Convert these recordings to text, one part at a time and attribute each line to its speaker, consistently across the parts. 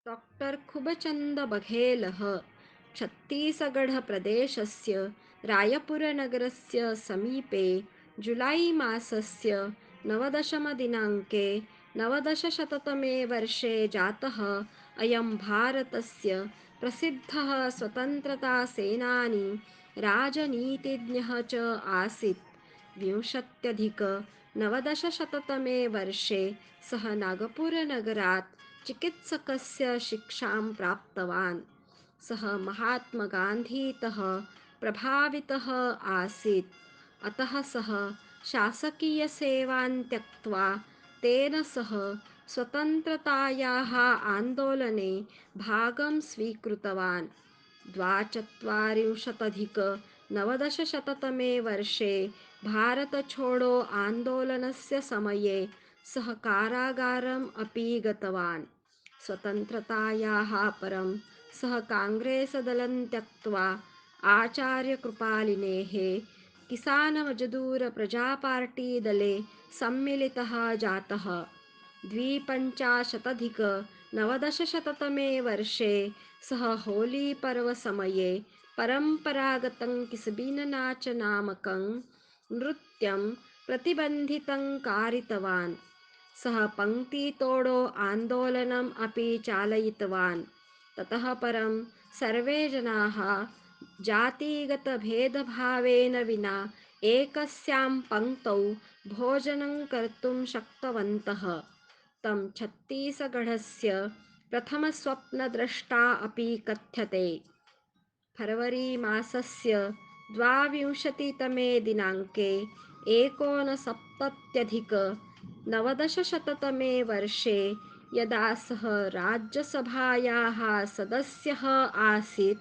Speaker 1: Doctor Khubchand बघेलः छत्तीसगढप्रदेशस्य रायपुरनगरस्य समीपे जुलै मासस्य 19दिनाङ्के 1900तमे वर्षे जातः अयं भारतस्य प्रसिद्धः स्वतन्त्रतासेनानी राजनीतिज्ञः च आसीत्। 20अधिक 1900तमे वर्षे सः नागपुरनगरात् चिकित्सकस्य शिक्षां प्राप्तवान्। सः महात्मगान्धीतः प्रभावितः आसीत्, अतः सः शासकीयसेवां त्यक्त्वा तेन सह स्वतन्त्रतायाः आन्दोलने भागं स्वीकृतवान्। 24अधिक 1900तमे वर्षे भारतछोडो आन्दोलनस्य समये सः कारागारम् अपि गतवान्। स्वतन्त्रतायाः परं सः काङ्ग्रेसदलं त्यक्त्वा आचार्यकृपालिनेः किसानमजदूरप्रजापार्टीदले सम्मिलितः जातः। 25अधिक 1900तमे वर्षे सः होलीपर्वसमये परम्परागतं किसबिननाच नामकं नृत्यं प्रतिबन्धितं कारितवान्। सः पङ्क्तितोडो आन्दोलनम् अपि चालयितवान्। ततः परं सर्वे जनाः जातिगतभेदभावेन विना एकस्यां पङ्क्तौ भोजनं कर्तुं शक्तवन्तः। तं छत्तीसगढस्य प्रथमस्वप्नद्रष्टा अपि कथ्यते। फरवरी मासस्य 22तमे दिनाङ्के 1970तमे वर्षे यदा सः राज्यसभायाः सदस्यः आसीत्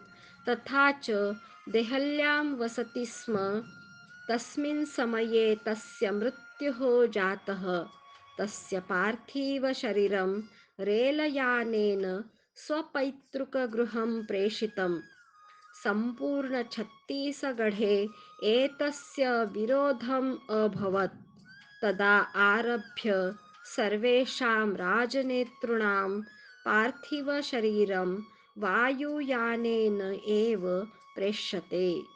Speaker 1: तथा च देहल्यां वसति स्म, तस्मिन् समये तस्य मृत्युः जातः। तस्य पार्थिवशरीरं रेलयानेन स्वपैतृकगृहं प्रेषितम्। सम्पूर्णछत्तीसगढे एतस्य विरोधम् अभवत्। तदा आरभ्य सर्वेषां राजनेतॄणां पार्थिवशरीरं वायुयानेन एव प्रेष्यते।